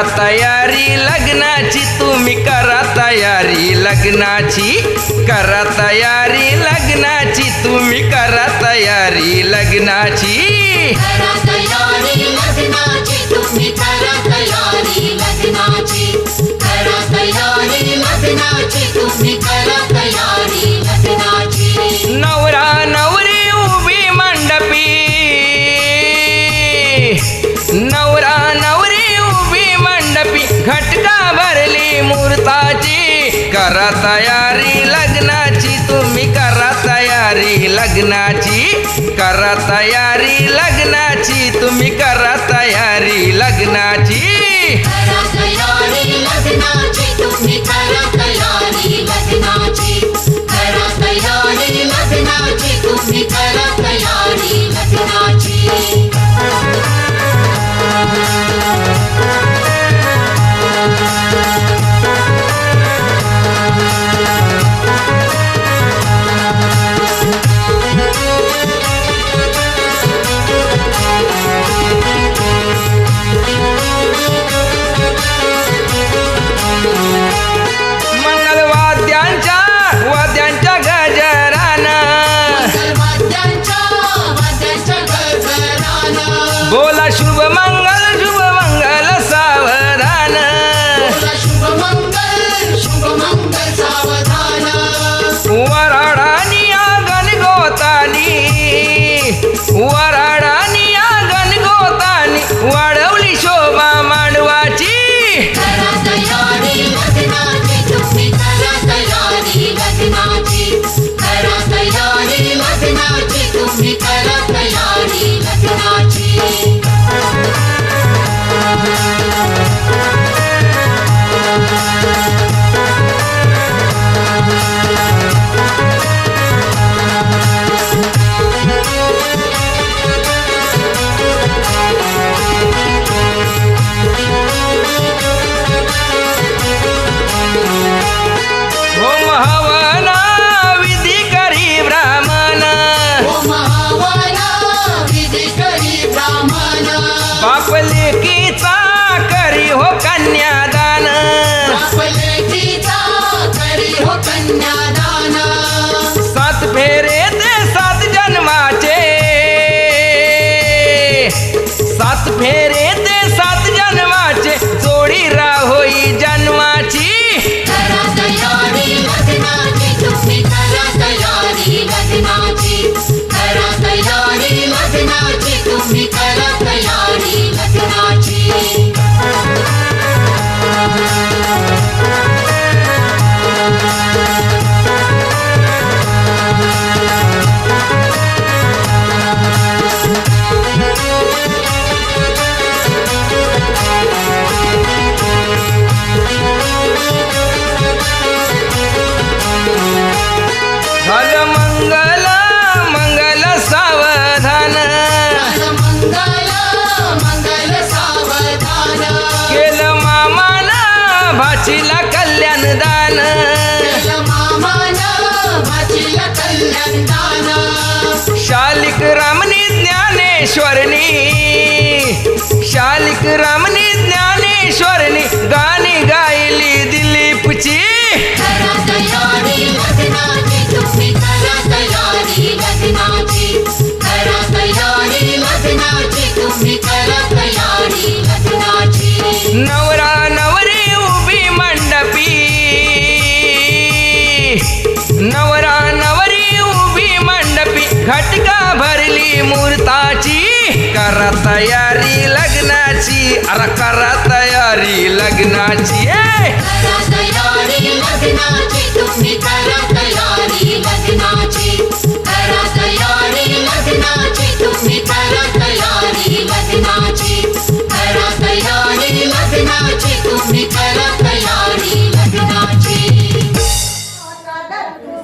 करा तयारी लग्नाची, तुम्ही करा तयारी लग्नाची, करा तयारी लग्नाची, तुम्ही करा तयारी लग्नाची, करा तयारी लग्नाची, तुम्ही करा तयारी लग्नाची, करा तयारी लग्नाची, तुम्ही करा तयारी लग्नाची. नवरा नवरी उभी मंडपी, नवरा नवरी उभी मंडपी, घटका भरली मुहूर्ताची, करा तयारी लग्नाची, तुम्ही करा तयारी लग्नाची, करा तयारी लग्नाची, तुम्ही करा तयारी लग्नाची, करा तयारी लग्नाची, तुम्ही करा तयारी लग्नाची, करा तयारी लग्नाची, तुम्ही करा तयारी लग्नाची. वाद्यांच्या गजरानं, बोला शुभ मंगल सावधान, वराडानी आंगण गोतानी, वराडानी आंगण गोतानी, वाढवली शोभा मांडवाची, करा तयारी लग्नाची, तुम्ही करा तयारी लग्नाची, करा तयारी लग्नाची, तुम्ही करा तयारी लग्नाची. होम हवन विधी करी ब्राह्मण, होम हवन विधी करी ब्राह्मण, बाप लेकीचा करी हो कन्यादान, बापलेकीचा करी हो कन्यादान, 7 फेरे ते 7 जन्माचे, 7 फेरे ते 7 जन्माचे, जोडी राहोई जन्माची, करा तयारी लग्नाची, तुम्ही करा तयारी लग्नाची, करा तयारी लग्नाची, तुम्ही करा तयारी लग्नाची. झालं मंगल मंगल सावधान, मंगल मंगल सावधान, केलं मामाला भाचीला कल्याण दान, केलं मामानं भाचीला कल्याण दान, शालिक रामनी ज्ञानेश्वरनी, शालिक रामनी ज्ञानेश्वरनी, गाणी गायली दिलीपची, करा तयारी लग्नाची, तुम्ही करा तयारी लग्नाची, करा तयारी लग्नाची, तुम्ही करा तयारी लग्नाची. नवरा नवरी उभी मंडपी, नवरा नवरी उभी मंडपी, घटका भरली मुहूर्ताची, करा तयारी लग्नाची, अरे करा तयारी लग्नाची, करा तयारी लग्नाची, तुम्ही करा तयारी लग्नाची, करा तयारी लग्नाची, तुम्ही करा तयारी लग्नाची, करा तयारी लग्नाची, तुम्ही करा तयारी लग्नाची.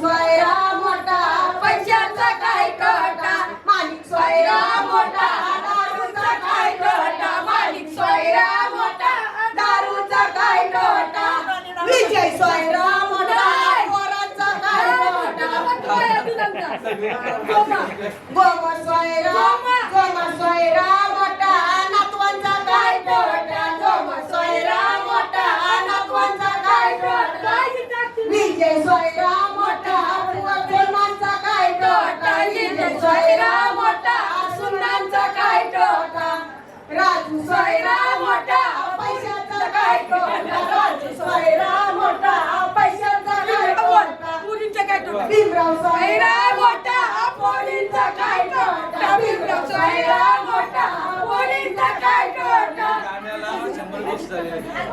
सोयरा मोठा पैशाचा काय तोटा, मालिक सोयरा मोठा दारूचा काय तोटा, मालिक सोयरा मोठा दारूचा काय तोटा, विजय सोयरा मोठा पोराचा काय तोटा, गोमा सोयरा मोठा नातवांचा काय तोटा, गोमा सोयरा सोयरा मोठा सुनांचा काय तोटा हिने सोयरा मोठा सुनांचा काय तोटा राजू सोयरा मोठा पैशाचा काय तोटा राजू सोयरा मोठा पैशाचा काय तोटा पुरींचा काय तोटा भीमराव सोयरा मोठा पोरींचा काय तोटा भीमराव सोयरा मोठा पोरींचा काय तोटा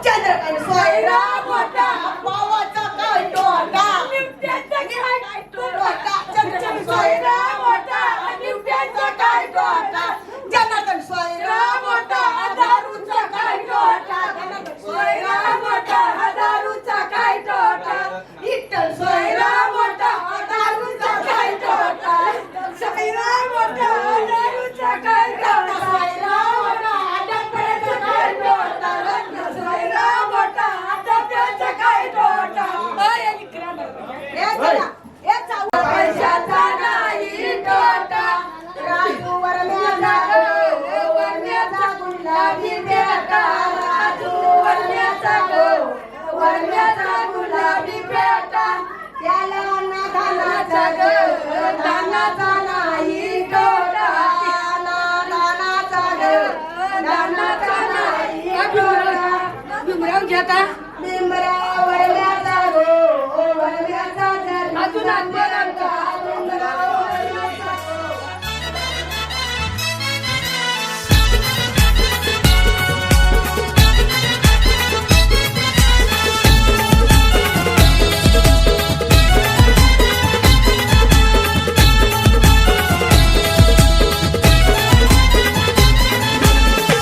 चंद्रकांत सोयरा मोठा पावाचा काय तोटा निमत्याचा काय तोटा चंद्रकांत सोयरा मोठा निमत्याचा काय तोटा जनार्दन सोयरा मोठा दारूचा काय तोटा सोयरा मोठा दारूचा काय तोटा विठ्ठल सोयरा मोठा दारूचा काय तोटा सोयरा मोठा दारूचा काय तोटा सोयरा मोठा डबऱ्याचा काय तोटा रत्न सोयरा मोठा डबऱ्याचा काय तोटा पैशाचा नाही तोटा राजू वरण्याचा गुलाबी बेटा राजू वरण्याचा गुलाबी बेटा त्याला ना धानाचा धानाचा नाही तोटा धानाचा नाही तोटा भीमराव घेता भीमराव वरण्याचा वरण्याचा अजून आत्मरावचा भीमराव वरण्याचा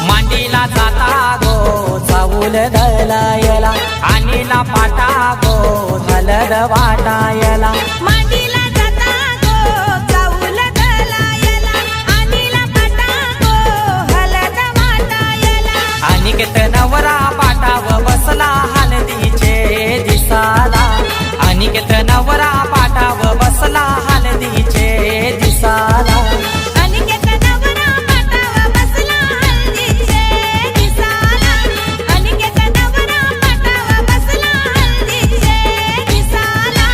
मांडीला जाता गो चावूल दलायला आणीला पाटा गो हलद वाटायला मांडीला जाता गो चाऊल दलायला आणीला पाटा गो हलद वाटायला अनिकेत नवरा पाटाव बसला हलदीचे दिसाला अनिकेत नवरा पाटाव बसला हलदीचे दिसाला अनिकेत नवरा पाटाव बसला हळदीचे दिसाला अनिकेत नवरा पाटाव बसला हळदीचे दिसाला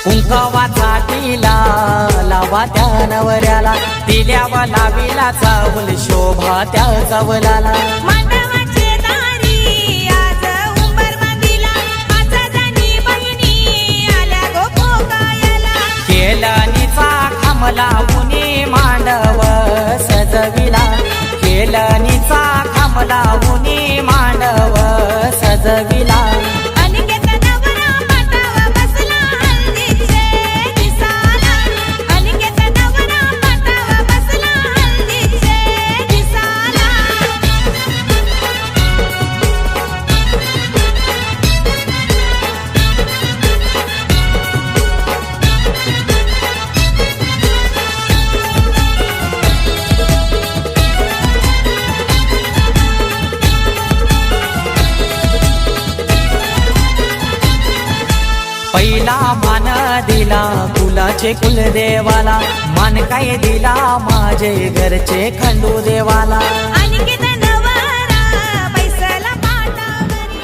कुंकवाचा टिला लावा त्या नवऱ्याला दिल्यावा लावीला चावल शोभा त्या चावलाला मांडवाचे दारी आज उंबर बांधिला आज जाणी बहिणी आल्या गो भोगायला केलनीचा खांबला उनी मांडव सजविला केलनीचा खांबला उनी मांडव सजविला अनिकेत नवरा पाटाव बसला हळदीचे दिसाला अनिकेत नवरा पाटाव बसला हळदीचे दिसाला पहिला मान दिला कुलाचे कुलदेवाला मान काय दिला माझे घरचे खंडू देवाला अनिकेत नवरा बैसला पाटावरी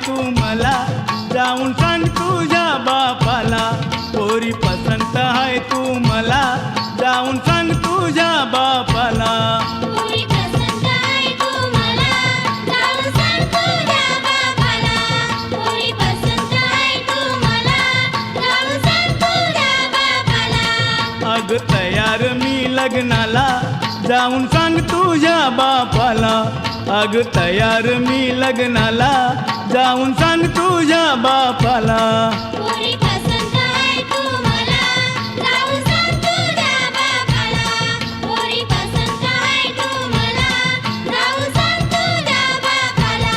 तू मला जाऊन सांग तुझ्या बापाला पोरी पसंत आहे तू मला जाऊन सांग तुझ्या बापाला पोरी पसंत आहे तू मला जाऊन सांग तुझ्या बापाला पोरी पसंत आहे तू मला जाऊन सांग तुझ्या बापाला अग तयार मी लग्नाला जाऊन सांग तुझ्या बापाला अग तयार मी लग्नाला जाऊन सांग तुझ्या बापाला पोरी पसंत आहे तू मला जाऊन सांग तुझ्या बापाला पोरी पसंत आहे तू मला जाऊन सांग तुझ्या बापाला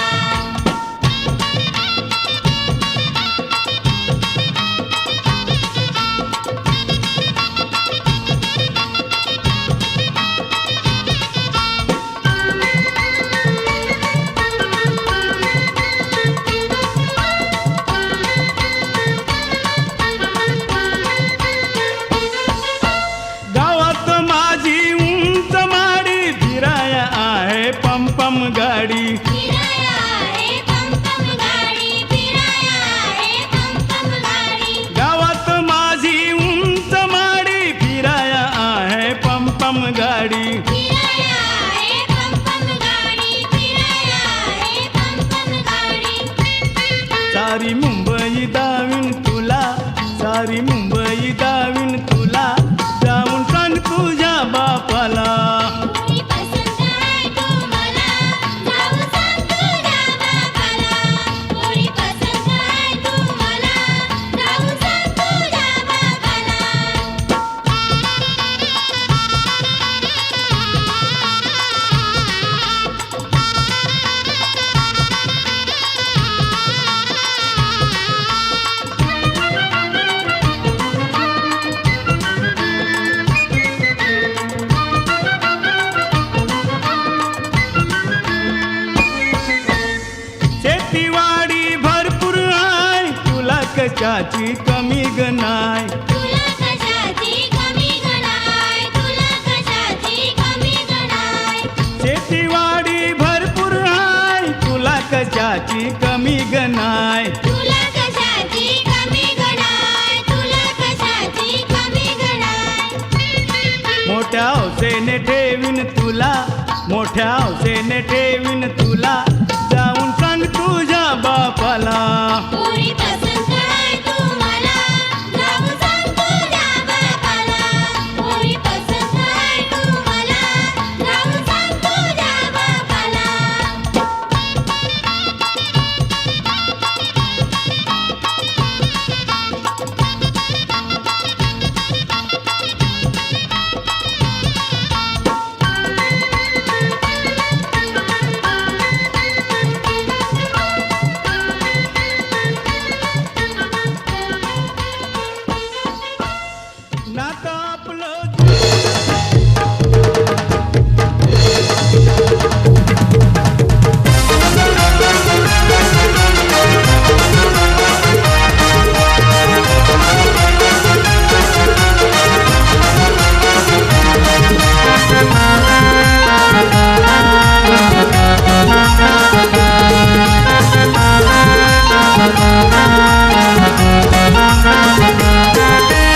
गावात माझी उंच माडी फिराया आहे पंपम गाडी फिराया आहे पंपम गाडी फिराया आहे पंपम गाडी गावात माझी उंच माडी फिराया आहे पंपम गाडी फिराया आहे पंपम गाडी फिराया आहे पंपम गाडी सारी मुंबई दावीन तुला सारी मुंबई दावीन तुला जाऊन सांग तुझ्या बापाला पोरी पसंत आहे तू मला जाऊन सांग तुझ्या बापाला पोरी पसंत आहे तू मला जाऊन सांग तुझ्या बापाला शेतीवाडी भरपूर आहे तुला कशाची कमी गनाय तुला कशाची कमी गणाय तुला कशाची कमी गणाय शेतीवाडी भरपूर आहे तुला कशाची कमी गनाय तुला कशाची कमी गणाय तुला कशाची कमी गणाय मोठ्या हौसेने ठेवीन तुला मोठ्या हौसेने ठेवीन तुला जाऊन सांग तुझ्या बापाला पोरी पसंत आहे तू मला जाऊन सांग तुझ्या बापाला पोरी पसंत आहे तू मला जाऊन सांग तुझ्या बापाला नातं आपलं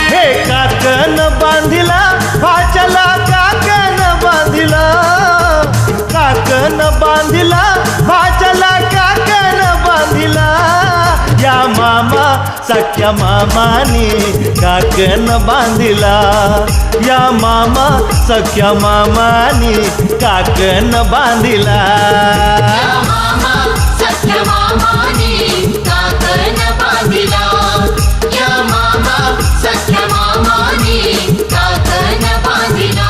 हे काकण बांधिला भाचला काकण बांधिला काकण बांधिला भाचला काकण बांधिला या मामा सख्या मामानी काकण बांधिला या मामा सख्या मामानी काकण बांधिला मामा सख्या मामानी काकण बांधिला या मामा सख्या मामानी काकण बांधिला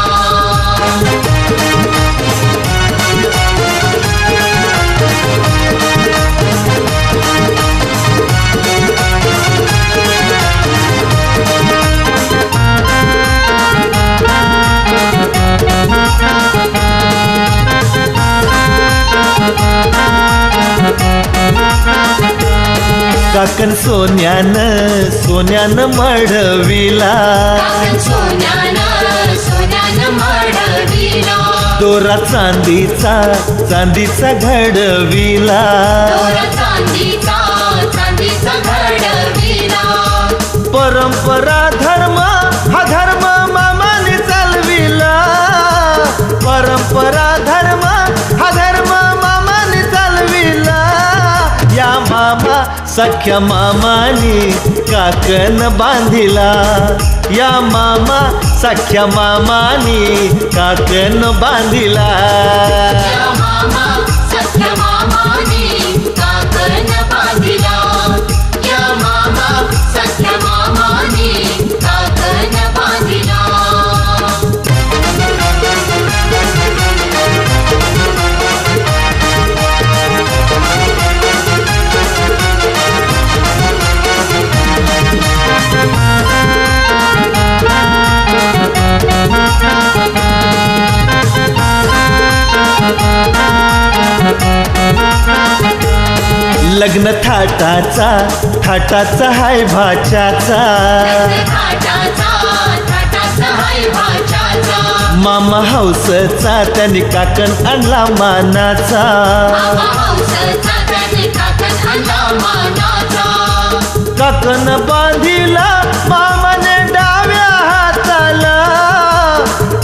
काकण सोन्यानं सोन्यानं मढविला काकण सोन्यानं सोन्यानं मढविला दोरा चांदीचा चांदीचा घडविला दोरा चांदीचा घडविला परंपरा धर्म हा धर्म मामाने चालविला परंपरा धर्म हा धर्म मामाने चालविला या मामा सख्या मामानी काकण बांधिला या मामा सख्या मामानी काकण बांधिला या मामा सख्या मामाने काकण बांधिला या मामा सख्या मामाने काकण बांधिला लग्न थाटाचा हाय भाच्याचा थाटाचा हाय भाच्याचा मामा हौसचा त्याने काकण आणला मानाचा मामा हौसचा त्याने काकण आणला मानाचा काकण बांधिला मामाने डाव्या हाताला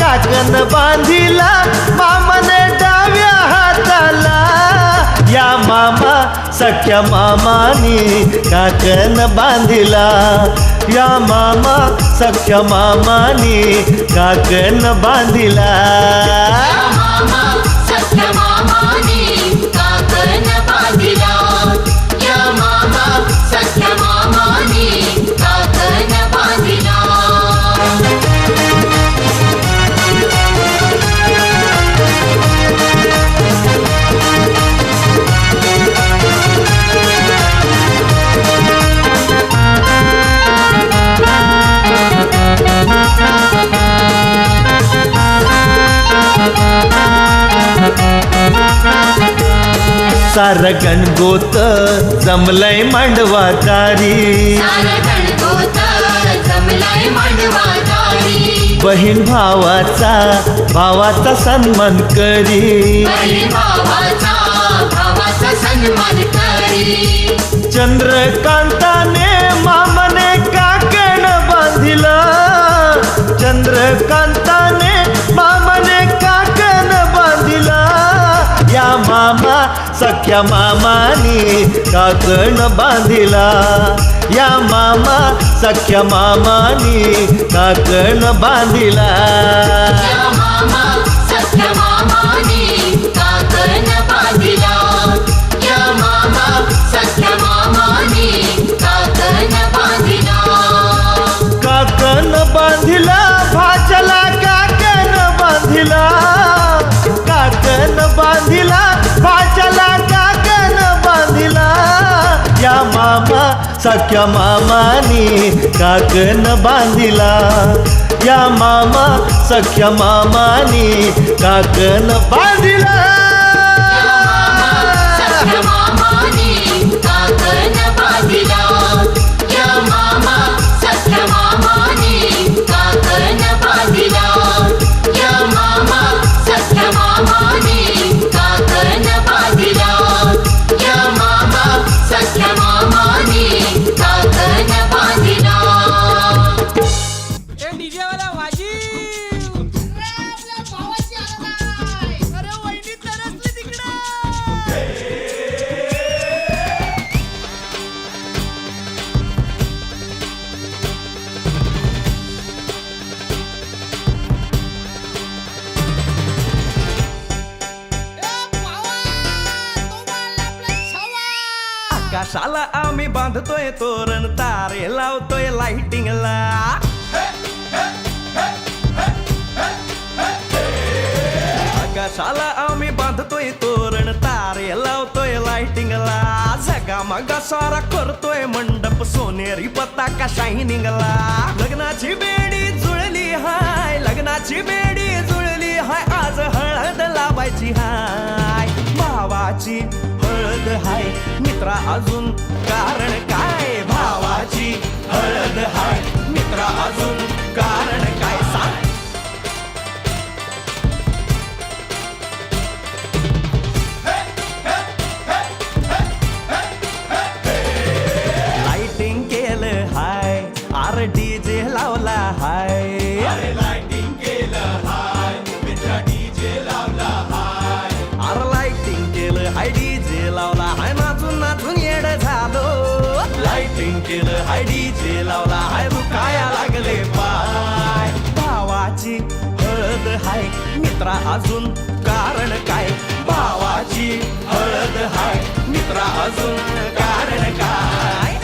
काकण बांधिला मामाने डाव्या हाताला या मामा सख्या मामानी काकण बांधिला या मामा सख्या मामानी काकण बांधिला या मामा सख्या मामाने काकण बांधिला या मामा सख्या मामाने काकण बांधिला सारं गणगोत जमलंय मांडवाकारी सारं गणगोत जमलाय मांडवादारी बहीण भावाचा सन्मान करी बहीण भावाचा सन्मान करी चंद्रकांताने मामाने काकण बांधिला चंद्रकांताने मामाने काकण बांधिला या मामा सख्या मामानी काकण बांधिला या मामा सख्या मामानी काकण बांधिला या मामा सख्या मामाने काकण बांधिला या मामा सख्या मामाने काकण बांधिला काकण बांधिला भाचला काकण बांधिला काकण बांधिला भाचला काकण बांधिला या मामा सख्या मामानी काकण बांधिला या मामा सख्या मामानी काकण बांधिला या मामा सख्या मामाने काकण बांधिला या मामा सख्या मामाने काकण बांधिला या मामा सख्या मामाने काकण बांधिला या मामा सख्या मामाने काकण बांधिला आकाशाला आम्ही बांधतोय तोरण तारे लावतोय लाइटिंगला आकाशाला आम्ही बांधतोय तोरण तारे लावतोय लाइटिंगला झगामगा सारा करतोय मंडप सोनेरी पताका शायनिंगला लग्नाची बेडी जुळली हाय लग्नाची बेडी जुळली हाय आज हळद लावायची हाय भावाची हळद हाय मित्रा अजून कारण काय भावाची हळद हाय मित्रा अजून कारण काय सांग सेटिंग केलं हाय डीजे लावला हाय दुखाया लागले पाय भावाची हळद हाय मित्रा अजून कारण काय भावाची हळद हाय मित्रा अजून कारण काय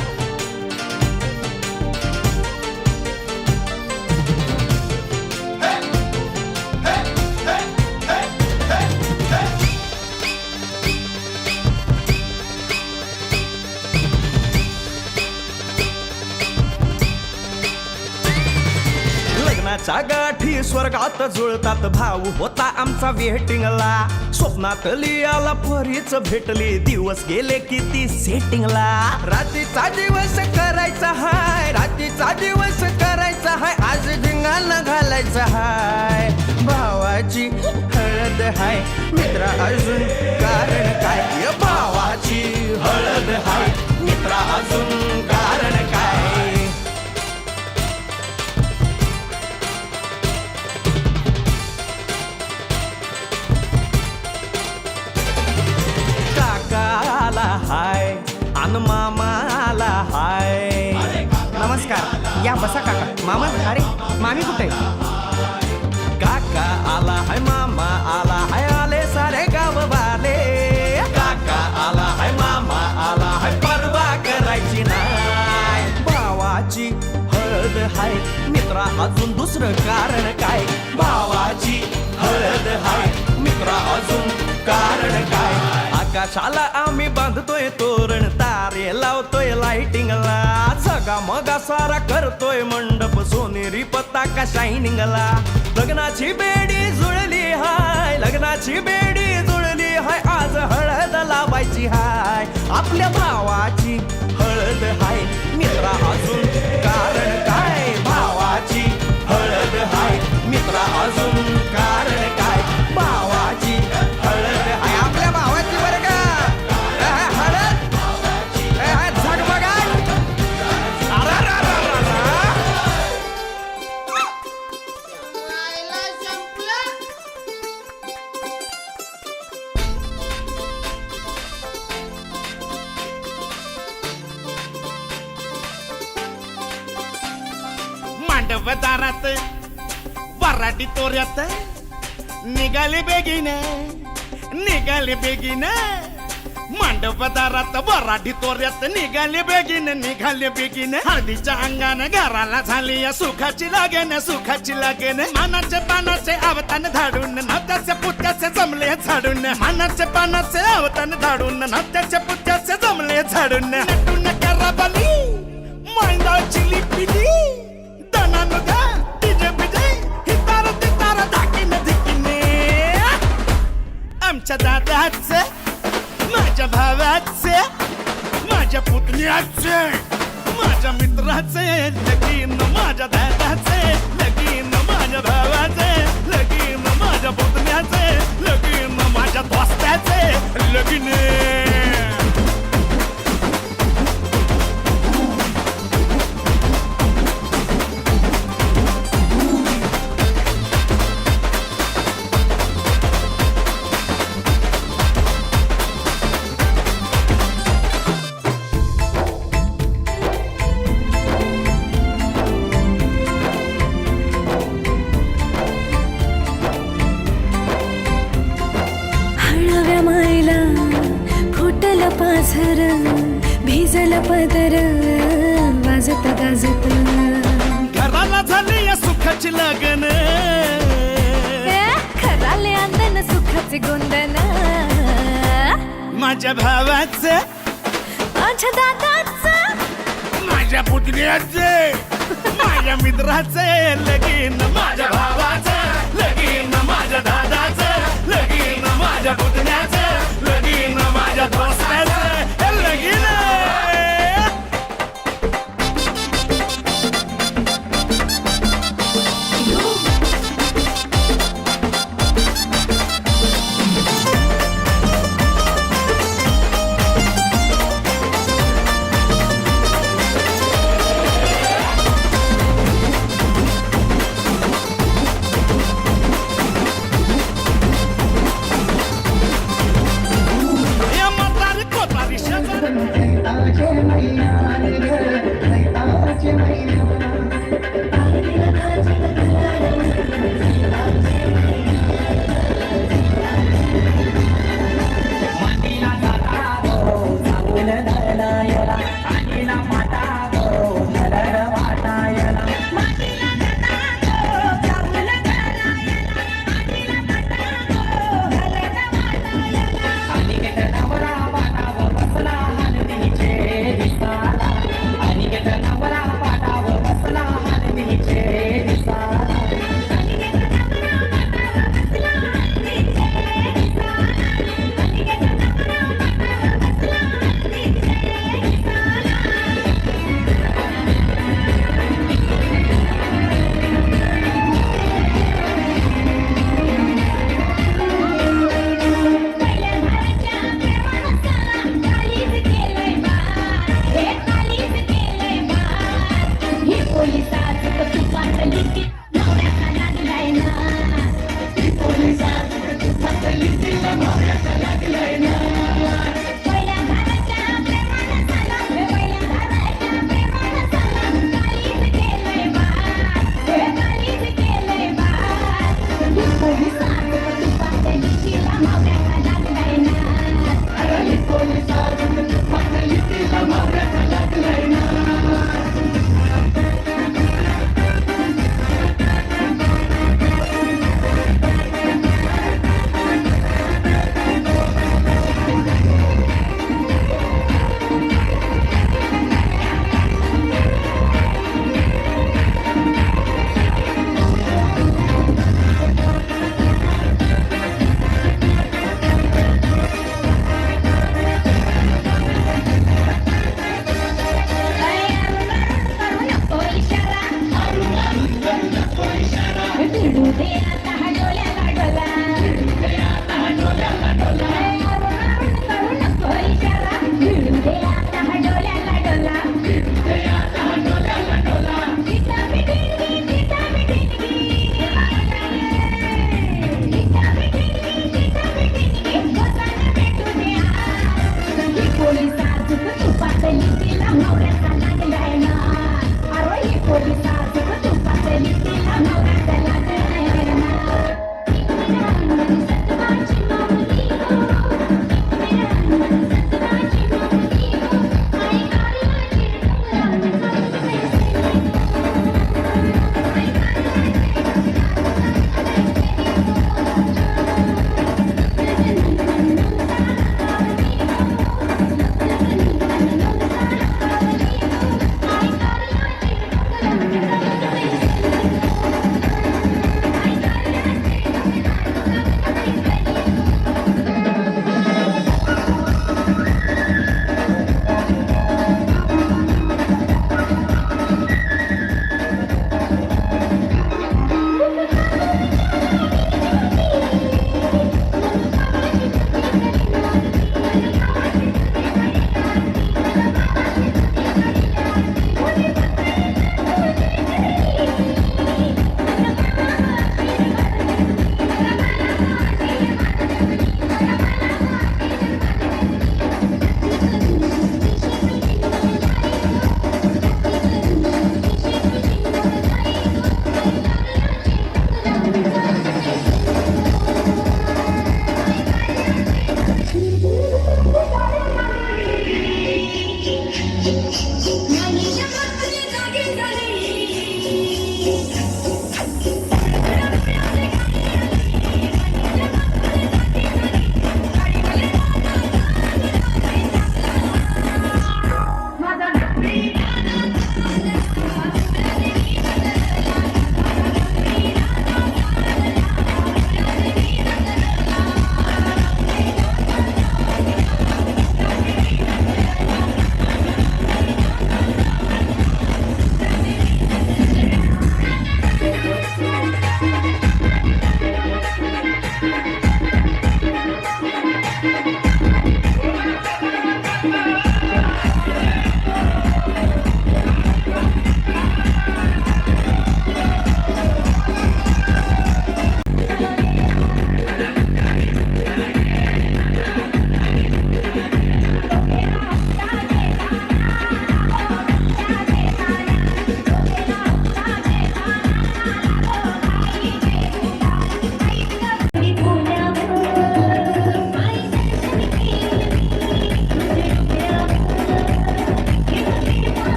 लग्नाच्या गाठी स्वर्गात जुळतात भाऊ होता आमचा वेटिंगला स्वप्नात लियाला परीच भेटली दिवस गेले किती सेटिंगला रात्रीचा दिवस करायचा हाय रात्रीचा दिवस करायचा हाय आज धिंगाणा घालायचा हाय भावाची हळद हाय मित्रा अजून कारण काय भावाची हळद हाय मित्रा अजून कारण काय काकाला हाय अन मामाला हाय नमस्कार या बसा काका मामा अरे मामी कुठे काका आला हाय मामा आला हाय आले सारे गाव वाले काका आला हाय मामा आला हाय परवा करायची नाय भावाची हळद हाय मित्रा अजून दुसरं कारण काय भावाची हळद हाय मित्रा अजून कारण काय आकाशाला आम्ही बांधतोय तोरण तारे लावतोय लाइटिंगला जगा मगा सारा करतोय मंडप सोनेरी पताका शायनिंगला लग्नाची बेडी जुळली हाय लग्नाची बेडी जुळली हाय आज हळद लावायची हाय आपल्या भावाची हळद हाय मित्रा अजून कारण काय भावाची हळद हाय मित्रा अजून कारण काय भावाची हळद हाय आपल्या भावाची बरं का हळद झगमगाट मांडव दारात वराडी तोऱ्यात निघाले बेगीन मांडव दारात वराडी तोऱ्यात निघाले बेगीन हळदीच्या अंगाने घराला झाली या सुखाची लागेन मानाचे पानाचे आवतान धाडून नात्याचे पुत्याचे जमले झाडून मानाचे पानाचे आवतान धाडून नात्याचे पुत्याचे जमले झाडून नटून कराबाली मांडाची लिपिली दनान गा डीजे बिजे हितार तितार धाकीन धिकीने आमच्या दादाचे माझ्या भावाचे माझ्या पुतण्याचे माझ्या मित्राचे लगीन माझ्या दादाचे लगीन माझ्या भावाचे लगीन माझ्या पुतण्याचे लगीन माझ्या दोस्ताचे लगीन हळव्या मायला फुटल पाझर भिजल पदर वाजत गाजत घराला झाली या सुखाची लगन खराले अंदन सुखाचे गोंदन माझ्या भावाचं माझ्या दादाचं माझ्या पुतण्याचे माझ्या मित्राचे लगीन माझ्या भावाचं लगीन माझ्या दादाचं लगीन माझ्या पुतण्याचं लगीन माझ्या दोस्ताचं लगीन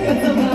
एक